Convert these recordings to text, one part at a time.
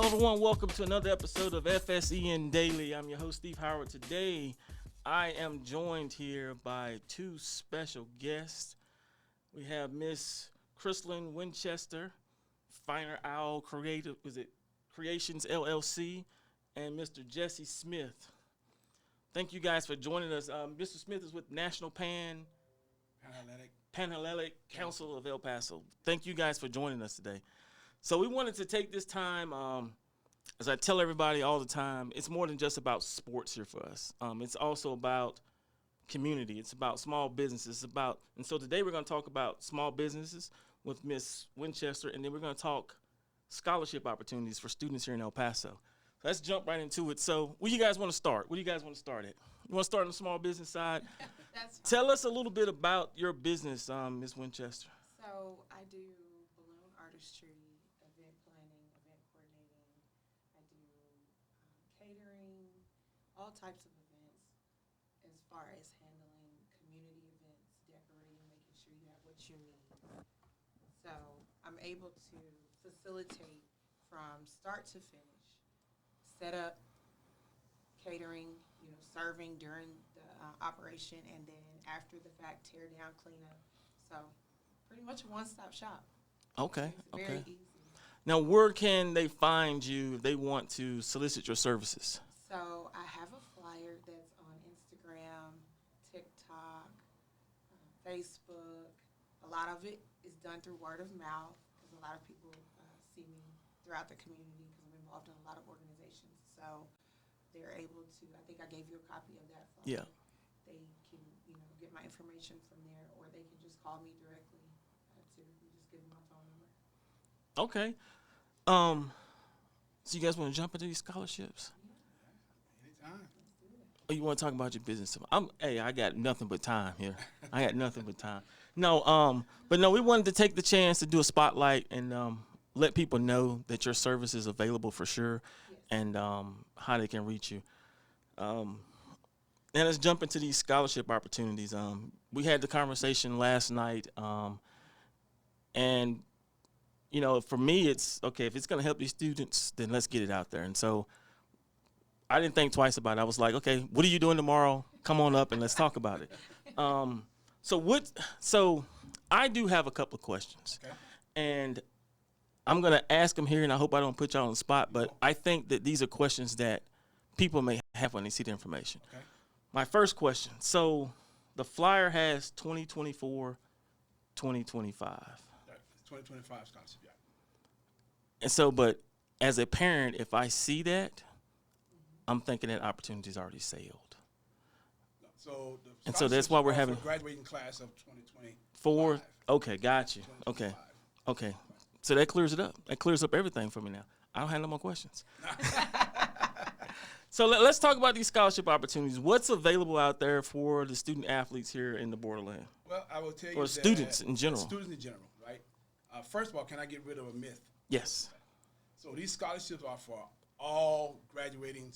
Hello, everyone. Welcome to another episode of FSEN Daily. I'm your host, Steve Howard. Today, I am joined here by two special guests. We have Miss Chrishlynn Winchester, Finer Owl Creations LLC, and Mr. Jesse Smith. Thank you guys for joining us. Mr. Smith is with National Panhellenic Council of El Paso. Thank you guys for joining us today. So we wanted to take this time, as I tell everybody all the time, it's more than just about sports here for us. It's also about community. It's about small businesses. And so today we're going to talk about small businesses with Miss Winchester, and then we're going to talk scholarship opportunities for students here in El Paso. So let's jump right into it. So where do you guys want to start? Where do you guys want to start at? You want to start on the small business side? Tell us a little bit about your business, Ms. Winchester. So I do balloon artistry, event planning, event coordinating. I do catering, all types of events as far as handling community events, decorating, making sure you have what you need. So I'm able to facilitate from start to finish, set up, catering, serving during the operation, and then after the fact, tear down, clean up. So pretty much a one-stop shop. Okay. It's very easy. Now, where can they find you if they want to solicit your services? So I have a flyer that's on Instagram, TikTok, Facebook. A lot of it is done through word of mouth because a lot of people see me throughout the community because I'm involved in a lot of organizations. So they're able to, I think I gave you a copy of that flyer. Yeah. They can, get my information from there, or they can just call me directly. Just give them my phone number. Okay. So you guys want to jump into these scholarships? Yeah. Anytime. Oh, you want to talk about your business? I got nothing but time here. I got nothing but time. No, we wanted to take the chance to do a spotlight and let people know that your service is available for sure, yes, and how they can reach you. And let's jump into these scholarship opportunities. We had the conversation last night, and for me, it's okay, if it's going to help these students, then let's get it out there. And so I didn't think twice about it. I was like, okay, what are you doing tomorrow? Come on up and let's talk about it. So I do have a couple of questions, okay, and I'm going to ask them here, and I hope I don't put y'all on the spot, but I think that these are questions that people may have when they see the information. Okay. My first question, so the flyer has 2024, 2025. 2025 scholarship, yeah. And so, but as a parent, if I see that, I'm thinking that opportunity's already sailed. So that's why we're having a graduating class of 2024. Okay, got you. Okay. So that clears it up. That clears up everything for me now. I don't have no more questions. So let's talk about these scholarship opportunities. What's available out there for the student athletes here in the borderland? Well, I will tell you for students in general. Students in general, right? First of all, can I get rid of a myth? Yes. So these scholarships are for all graduating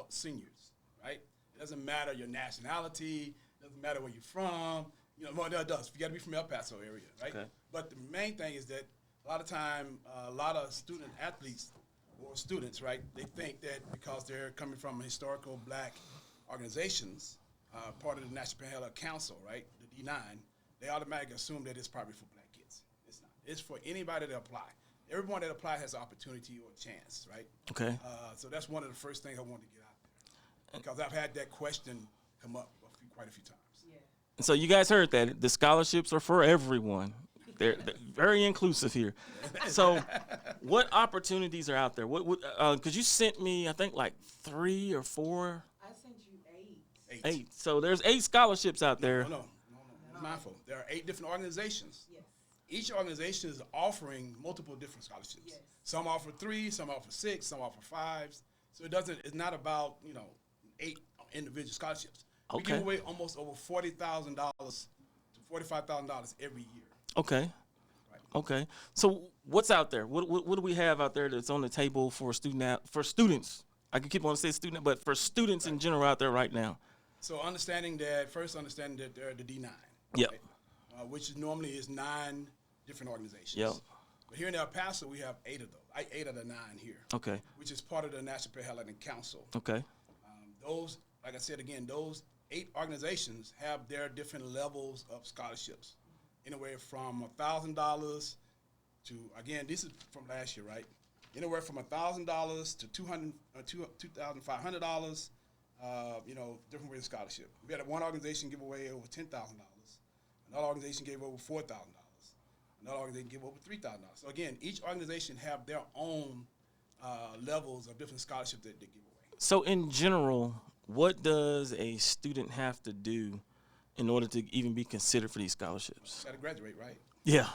seniors, right? It doesn't matter your nationality. It doesn't matter where you're from. Well, it does. You got to be from El Paso area, right? Okay. But the main thing is that a lot of time, a lot of student athletes or students, right, they think that because they're coming from historical black organizations, part of the National Panhellenic Council, right, the D9, they automatically assume that it's probably for black kids. It's not. It's for anybody that apply. Everyone that apply has an opportunity or a chance, right? Okay. So that's one of the first things I wanted to get out there, because I've had that question come up quite a few times. Yeah. So you guys heard that. The scholarships are for everyone. They're very inclusive here. So what opportunities are out there? Because you sent me, I think, like 3 or 4. I sent you 8. 8. So there's 8 scholarships out there. No. Mindful. There are 8 different organizations. Yes. Each organization is offering multiple different scholarships. Yes. Some offer 3, some offer 6, some offer 5s. So it's not about 8 individual scholarships. Okay. We give away almost over $40,000 to $45,000 every year. Okay. Right. Okay. So what's out there? What do we have out there that's on the table for students? I could keep on saying student, but for students in general out there right now. So understanding that they're the D9. Yep. Right? Which normally is 9 different organizations. Yep. But here in El Paso, we have 8 of those. like 8 out of 9 here, Okay. which is part of the National Pair Highlighting Council. Okay. Those, like I said again, those 8 organizations have their different levels of scholarships, anywhere from $1,000 to, again, this is from last year, right? Anywhere from $1,000 to $2,500. Different ways of scholarship. We had one organization give away over $10,000. Another organization gave over $4,000. Another organization gave over $3,000. So again, each organization have their own levels of different scholarships that they give away. So in general, what does a student have to do in order to even be considered for these scholarships? Got to graduate, right? Yeah.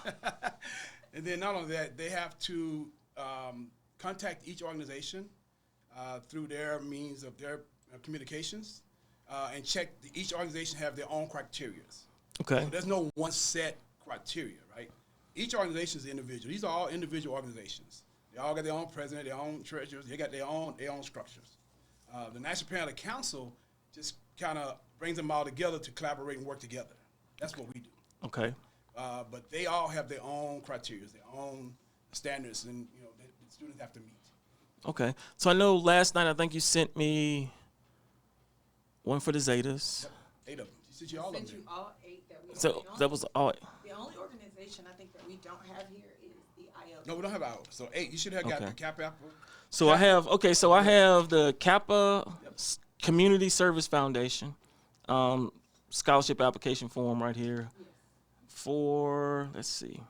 And then not only that, they have to contact each organization through their means of their communications and check. Each organization have their own criteria. Okay. So there's no one set criteria, right? Each organization is individual. These are all individual organizations. They all got their own president, their own treasurers. They got their own structures. The National Parent Council just kind of brings them all together to collaborate and work together. That's what we do. Okay. But they all have their own criteria, their own standards, and the students have to meet. Okay. So I know last night I think you sent me one for the Zetas. Yep. 8 of them. She sent you all of Sent them. you all 8 that we So have. that was all. The only organization I think that we don't have here is the IO. No, we don't have ours. So 8. You should have got Okay. the Cap Apple. So I have the Kappa Community Service Foundation scholarship application form right here Yes. for, let's see. And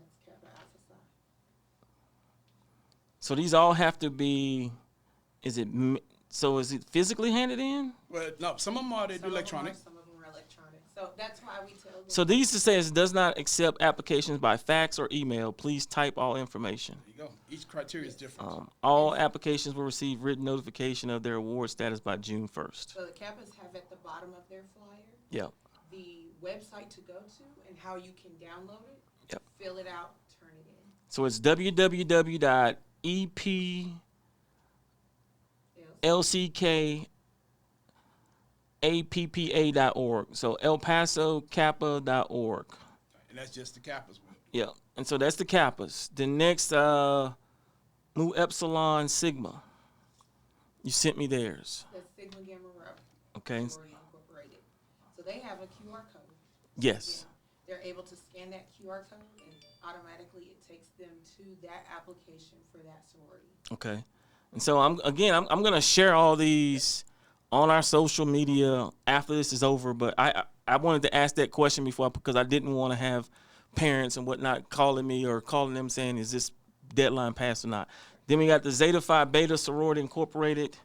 that's Kappa Alpha Psi. So these all have to be, is it physically handed in? Well, no, some of them are they do Some of them electronic. are, some of them are electronic. So that's why we tell them. So these says does not accept applications by fax or email. Please type all information. There you go. Each criteria is different. All applications will receive written notification of their award status by June 1st. So the Kappas have at the bottom of their flyer Yeah. the website to go to and how you can download it, Yep. fill it out, turn it in. So it's www.eplckappa.org. So elpasokappa.org. And that's just the Kappas. Yeah. And so that's the Kappas. The next, Mu Epsilon Sigma. You sent me theirs. That's Sigma Gamma Rho. Okay. Sorority Incorporated. So they have a QR code. Yes. They're able to scan that QR code and automatically it takes them to that application for that sorority. Okay. And so I'm going to share all these on our social media after this is over, but I wanted to ask that question before because I didn't want to have parents and whatnot calling me or calling them saying, is this deadline passed or not? Then we got the Zeta Phi Beta Sorority Incorporated.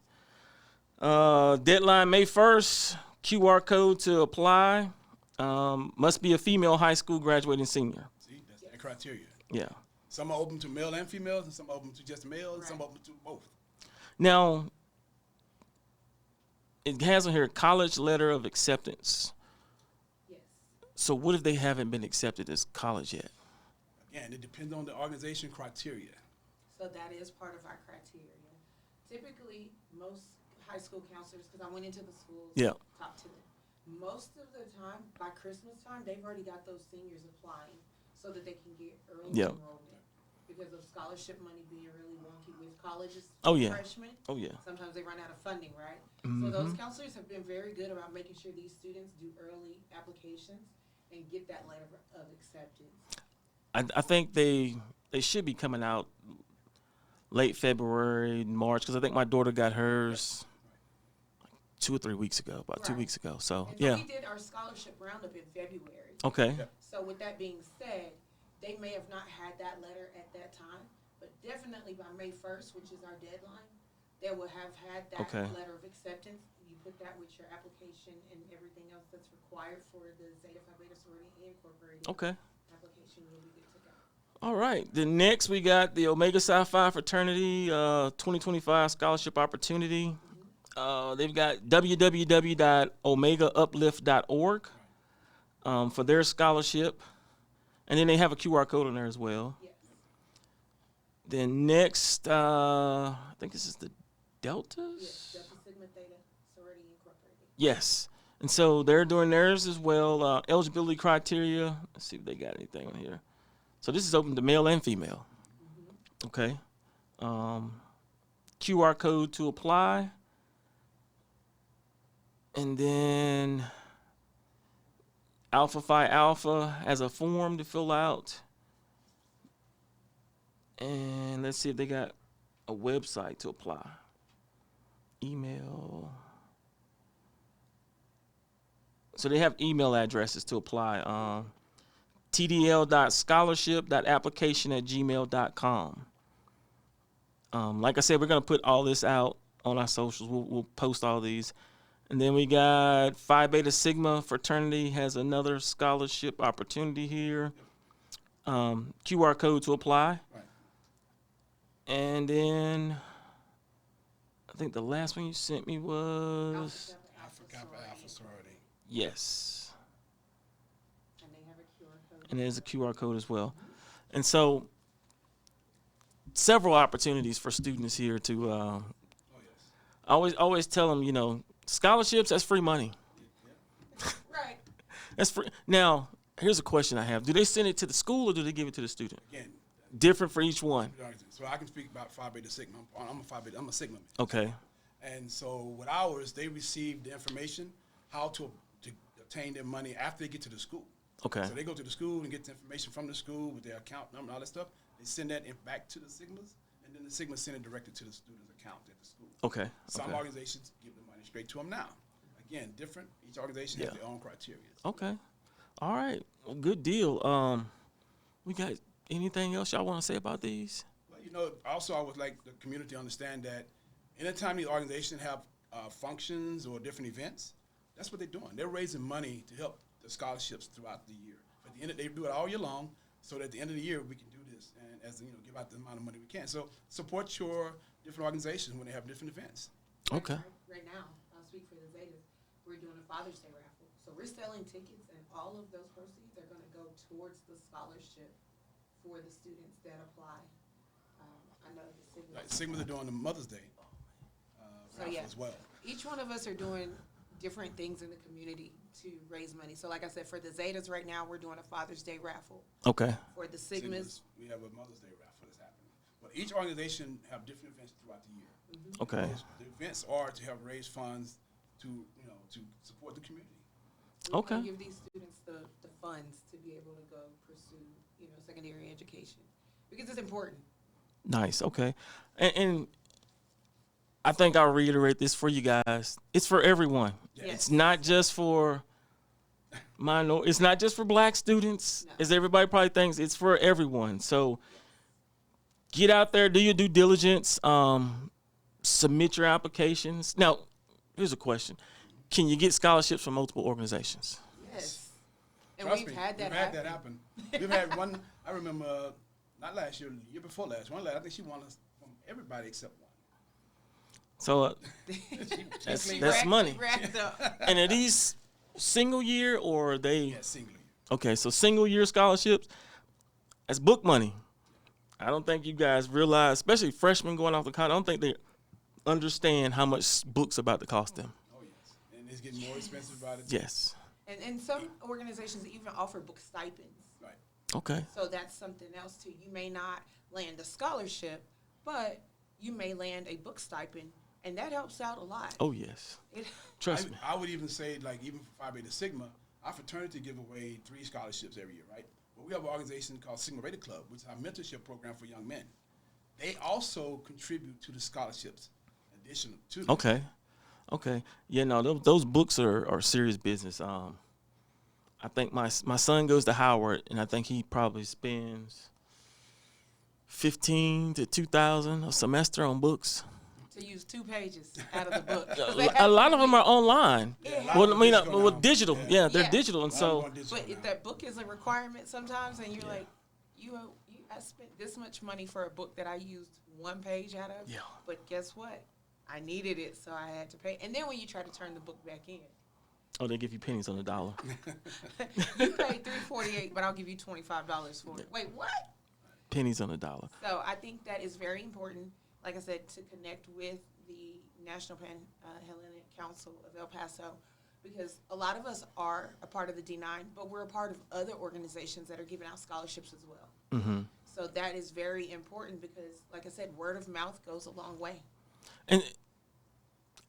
Deadline May 1st, QR code to apply. Must be a female high school graduating senior. See, that's that criteria. Yeah. Some are open to male and females, and some are open to just males, and some are open to both. Now, it has on here college letter of acceptance. Yes. So what if they haven't been accepted as college yet? Again, it depends on the organization criteria. So that is part of our criteria. Typically, most high school counselors, because I went into the schools, Yeah. talked to them. Most of the time, by Christmas time, they've already got those seniors applying so that they can get early Yeah. enrollment. Because of scholarship money being really wonky with colleges, Oh, yeah. freshmen, Oh, yeah. sometimes they run out of funding, right? Mm-hmm. So those counselors have been very good about making sure these students do early applications and get that letter of acceptance. I think they should be coming out late February, March, because I think my daughter got hers like 2 or 3 weeks ago, about 2 Right. weeks ago. So, And so yeah. we did our scholarship roundup in February. Okay. Yeah. So with that being said, they may have not had that letter at that time, but definitely by May 1st, which is our deadline, they will have had that Okay. letter of acceptance. You put that with your application and everything else that's required for the Zeta Phi Beta Sorority Incorporated Okay. application. You'll be good to go. All right. Then next we got the Omega Psi Phi Fraternity 2025 Scholarship Opportunity. They've got www.omegauplift.org for their scholarship. And then they have a QR code on there as well. Yes. Then next, I think this is the Deltas? Yes. Delta Sigma Theta Sorority Incorporated. Yes. And so they're doing theirs as well. Eligibility criteria. Let's see if they got anything on here. So this is open to male and female. Okay. QR code to apply. And then Alpha Phi Alpha has a form to fill out. And let's see if they got a website to apply. Email. So they have email addresses to apply. tdl.scholarship.application@gmail.com. Like I said, we're going to put all this out on our socials. We'll post all these. And then we got Phi Beta Sigma fraternity has another scholarship opportunity here. QR code to apply. Right. And then I think the last one you sent me was Alpha sorority. yes. And they have a QR code. And there's a QR code as well. And so several opportunities for students here to Oh yes. always tell them, you know, scholarships, that's free money. Right. That's free. Now, here's a question I have. Do they send it to the school or do they give it to the student? Again, Different for each one. so I can speak about Phi Beta Sigma. I'm a Sigma man. Okay. And so with ours, they receive the information how to obtain their money after they get to the school. Okay. So they go to the school and get the information from the school with their account number and all that stuff. They send that back to the Sigmas, and then the Sigmas send it directly to the student's account at the school. Okay. Some Okay. organizations give the money straight to them now. Again, different. Each organization has Yeah. their own criteria. Okay. All right. Well, good deal. We got anything else y'all want to say about these? Well, you know, also I would like the community to understand that anytime these organizations have functions or different events, that's what they're doing. They're raising money to help the scholarships throughout the year. At the end, they do it all year long, so that at the end of the year we can do this and give out the amount of money we can. So support your different organizations when they have different events. Okay. Right now, I'll speak for the Zetas. We're doing a Father's Day raffle. So we're selling tickets, and all of those proceeds are going to go towards the scholarship for the students that apply. I know the Sigmas. Like Sigmas are doing the Mother's Day raffle yeah. as well. Each one of us are doing different things in the community to raise money. So like I said, for the Zetas right now, we're doing a Father's Day raffle. Okay. For the Sigmas, We have a Mother's Day raffle that's happening. But each organization have different events throughout the year. Okay. The events are to help raise funds to support the community. we want to Okay. give these students the funds to be able to go pursue, secondary education. Because it's important. Nice. Okay. And I think I'll reiterate this for you guys. It's for everyone. Yes. It's not just for it's not just for black students, No. as everybody probably thinks. It's for everyone. So get out there, do your due diligence, submit your applications. Now, here's a question. Can you get scholarships from multiple organizations? Yes. And Trust we've me, had that happen. We've had one, I remember, not last year, the year before last, I think she won us from everybody except one. So that's money. Racked up. And are these single year or are they? Yeah, single year. Okay, so single year scholarships, that's book money. I don't think you guys realize, especially freshmen going off the college, I don't think they understand how much books about to cost them. Oh, yes. And it's getting more expensive by the time. Yes. And some organizations even offer book stipends. Right. Okay. So that's something else too. You may not land a scholarship, but you may land a book stipend, and that helps out a lot. Oh, yes. It, Trust me. I would even say, like, even for Phi Beta Sigma, our fraternity give away 3 scholarships every year, right? But we have an organization called Sigma Raider Club, which is our mentorship program for young men. They also contribute to the scholarships, additional to them. Okay. Okay. Yeah, no, those books are serious business. I think my son goes to Howard, and I think he probably spends $15,000 to $2,000 a semester on books. to use 2 pages out of the book. 'Cause A lot of them are online. Yeah, a lot Well, of I mean, them digital well, now. digital. Yeah. Yeah, they're Yeah. digital, and A lot of so them are digital But if now. that book is a requirement sometimes, and you're like, I spent this much money for a book that I used 1 page out of. Yeah. But guess what? I needed it, so I had to pay. And then when you try to turn the book back in, oh, they give you pennies on the dollar. you paid $3.48, but I'll give you $25 for it. Wait, what? Pennies on the dollar. So I think that is very important, like I said, to connect with the National Pan-Hellenic Council of El Paso, because a lot of us are a part of the D9, but we're a part of other organizations that are giving out scholarships as well. Mm-hmm. So that is very important because, like I said, word of mouth goes a long way. And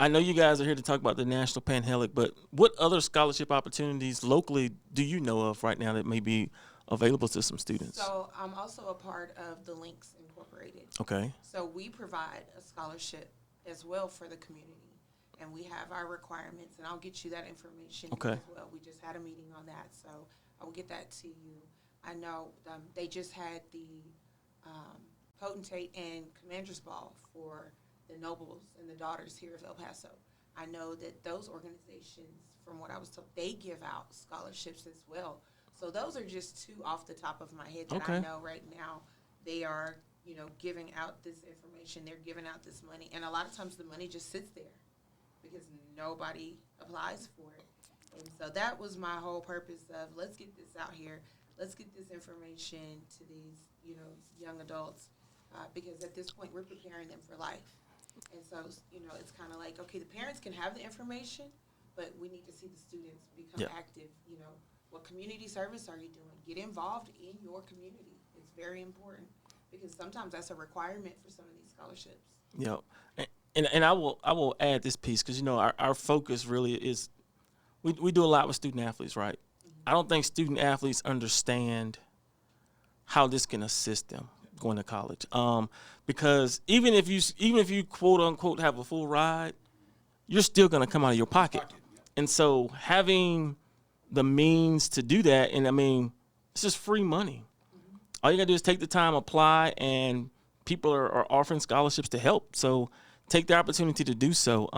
I know you guys are here to talk about the National Panhellenic, but what other scholarship opportunities locally do you know of right now that may be available to some students? So I'm also a part of the Links Incorporated. Okay. So we provide a scholarship as well for the community, and we have our requirements, and I'll get you that information Okay. as well. We just had a meeting on that, so I will get that to you. I know they just had the potentate and commander's ball for the nobles and the daughters here of El Paso. I know that those organizations, from what I was told, they give out scholarships as well. So those are just two off the top of my head that I Okay. know right now. They are, giving out this information. They're giving out this money. And a lot of times the money just sits there because nobody applies for it. And so that was my whole purpose of, let's get this out here. Let's get this information to these, young adults, because at this point we're preparing them for life. And so, it's kind of like, okay, the parents can have the information, but we need to see the students become active. What community service are you doing? Get involved in your community. It's very important because sometimes that's a requirement for some of these scholarships. Yeah. And I will add this piece because, our focus really is we do a lot with student athletes, right? Mm-hmm. I don't think student athletes understand how this can assist them going to college. Because even if you quote unquote have a full ride, you're still going to come out of your pocket. And so having the means to do that, and I mean, it's just free money. Mm-hmm. All you got to do is take the time, apply, and people are offering scholarships to help. So take the opportunity to do so.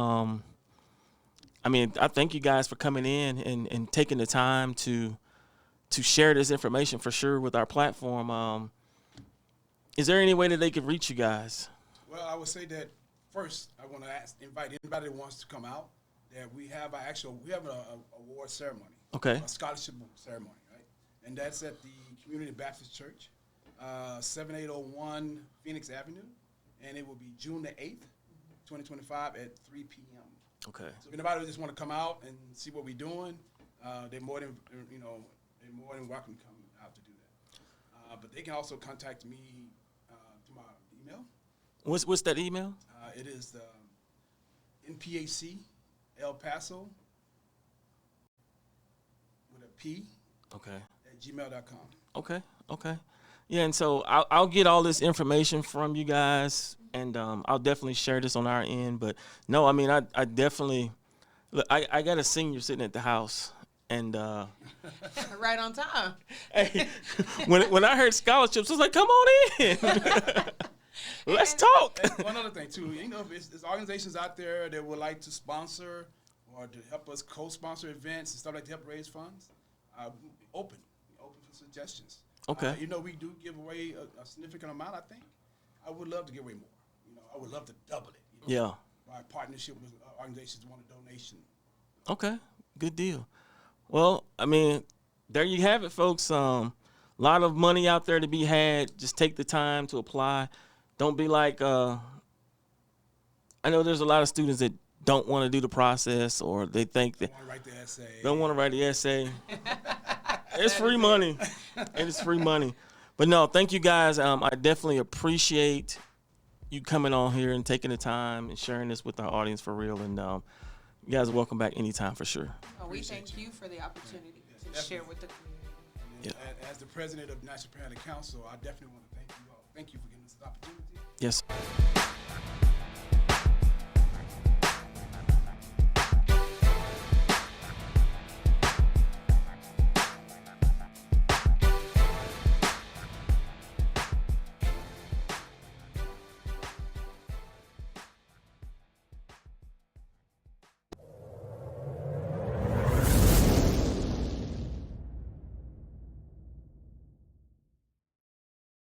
I mean, I thank you guys for coming in and taking the time to share this information for sure with our platform. Is there any way that they could reach you guys? Well, I would say that first, I want to invite anybody that wants to come out. That we have an award ceremony. Okay. A scholarship ceremony, right? And that's at the Community Baptist Church, 7801 Phoenix Avenue, and it will be June the 8th, 2025 at 3 p.m. Okay. So if anybody just want to come out and see what we're doing, they're more than welcome to come out to do that. But they can also contact me through my email. What's that email? It is NPAC El Paso with a P. Okay. At gmail.com. Okay. Yeah, and so I'll get all this information from you guys, and I'll definitely share this on our end. But no, I mean, I definitely look. I got a senior sitting at the house, and right on time. Hey, when I heard scholarships, I was like, come on in. Let's talk. And one other thing too, if there's organizations out there that would like to sponsor or to help us co-sponsor events and stuff like that to help raise funds, open for suggestions. Okay. We do give away a significant amount. I think I would love to give away more. I would love to double it. Yeah. By partnership with organizations that want a donation. Okay, good deal. Well, I mean, there you have it, folks. A lot of money out there to be had. Just take the time to apply. Don't be like, I know there's a lot of students that don't want to do the process, or they think that don't want to write the essay. It's free money. It is free money. But no, thank you guys. I definitely appreciate you coming on here and taking the time and sharing this with our audience for real. And you guys are welcome back anytime for sure. Oh, we thank you for the opportunity to share with the community. Yeah. As the president of the National Parent Council, I definitely want to thank you all. Thank you for giving us this opportunity. Yes.